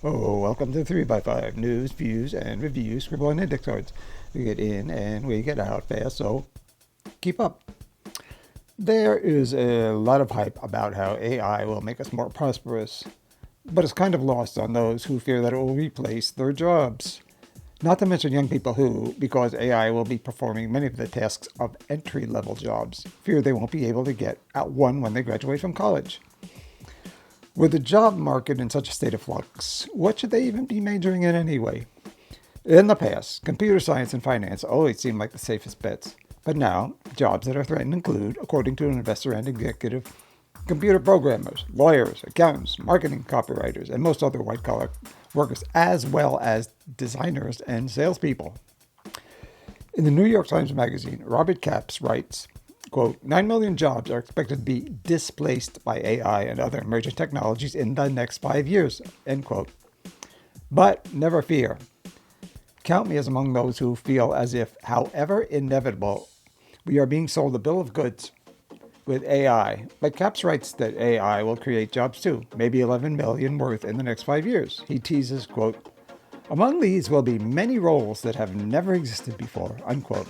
Oh, welcome to 3x5 News, Views, and Reviews, scribbled on index cards. We get in and we get out fast, so keep up. There is a lot of hype about how AI will make us more prosperous, but it's kind of lost on those who fear that it will replace their jobs. Not to mention young people who, because AI will be performing many of the tasks of entry-level jobs, fear they won't be able to get at one when they graduate from college. With the job market in such a state of flux, what should they even be majoring in anyway? In the past, computer science and finance always seemed like the safest bets. But now, jobs that are threatened include, according to an investor and executive, computer programmers, lawyers, accountants, marketing copywriters, and most other white-collar workers, as well as designers and salespeople. In the New York Times Magazine, Robert Capps writes, quote, 9 million jobs are expected to be displaced by AI and other emerging technologies in the next 5 years, end quote. But never fear. Count me as among those who feel as if, however inevitable, we are being sold a bill of goods with AI. But Capps writes that AI will create jobs too, maybe 11 million worth in the next 5 years. He teases, quote, among these will be many roles that have never existed before, unquote.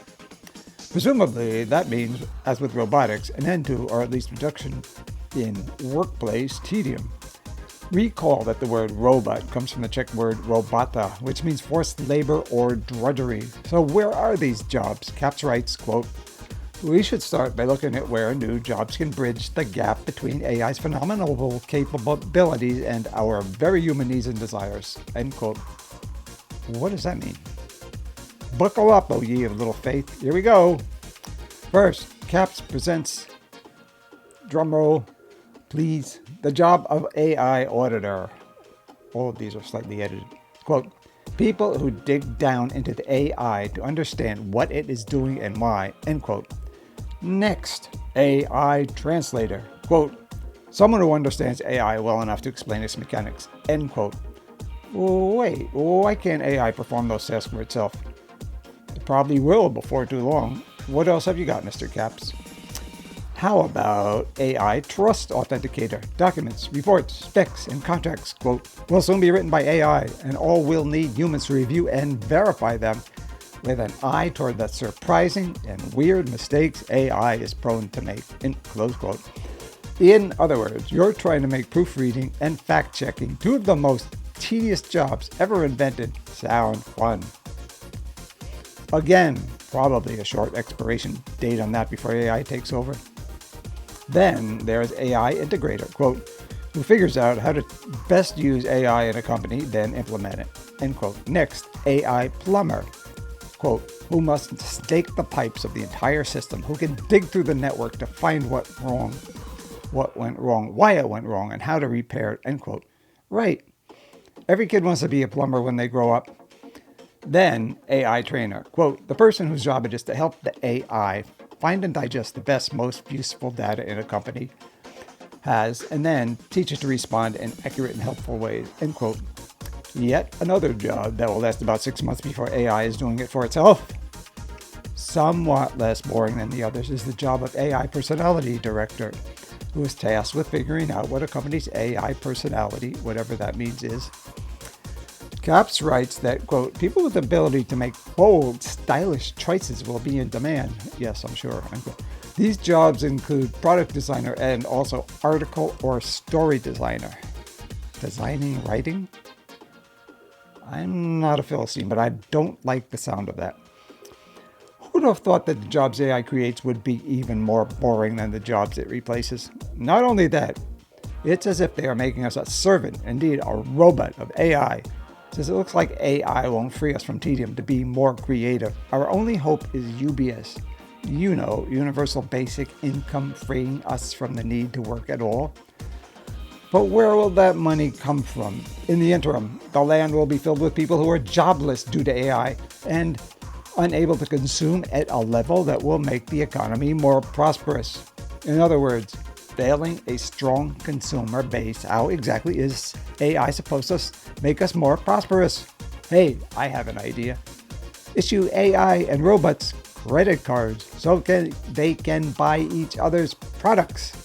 Presumably, that means, as with robotics, an end to, or at least reduction in, workplace tedium. Recall that the word robot comes from the Czech word robota, which means forced labor or drudgery. So where are these jobs? Capps writes, quote, we should start by looking at where new jobs can bridge the gap between AI's phenomenal capabilities and our very human needs and desires, end quote. What does that mean? Buckle up, O ye of little faith. Here we go. First, Capps presents, drumroll, please, the job of AI auditor. All of these are slightly edited. Quote, people who dig down into the AI to understand what it is doing and why, end quote. Next, AI translator. Quote, someone who understands AI well enough to explain its mechanics, end quote. Wait, why can't AI perform those tasks for itself? It probably will before too long. What else have you got, Mr. Capps? How about AI trust authenticator? Documents, reports, specs, and contracts, quote, will soon be written by AI, and all will need humans to review and verify them with an eye toward the surprising and weird mistakes AI is prone to make, in close quote. In other words, you're trying to make proofreading and fact-checking, two of the most tedious jobs ever invented, sound fun. Again, probably a short expiration date on that before AI takes over. Then there's AI integrator, quote, who figures out how to best use AI in a company, then implement it, end quote. Next, AI plumber, quote, who must stake the pipes of the entire system, who can dig through the network to find what went wrong, why it went wrong, and how to repair it, end quote. Right. Every kid wants to be a plumber when they grow up. Then, AI trainer, quote, the person whose job it is to help the AI find and digest the best, most useful data in a company has, and then teach it to respond in accurate and helpful ways, end quote. Yet another job that will last about 6 months before AI is doing it for itself. Somewhat less boring than the others is the job of AI personality director, who is tasked with figuring out what a company's AI personality, whatever that means, is. Capps writes that, quote, people with the ability to make bold, stylish choices will be in demand. Yes, I'm sure. Unquote. These jobs include product designer and also article or story designer. Designing, writing? I'm not a Philistine, but I don't like the sound of that. Who would have thought that the jobs AI creates would be even more boring than the jobs it replaces? Not only that, it's as if they are making us a servant, indeed a robot of AI. Since it looks like AI won't free us from tedium to be more creative, our only hope is UBS. You know, universal basic income, freeing us from the need to work at all. But where will that money come from? In the interim, the land will be filled with people who are jobless due to AI and unable to consume at a level that will make the economy more prosperous. In other words, failing a strong consumer base, how exactly is AI supposed to make us more prosperous? Hey, I have an idea. Issue AI and robots credit cards so they can buy each other's products.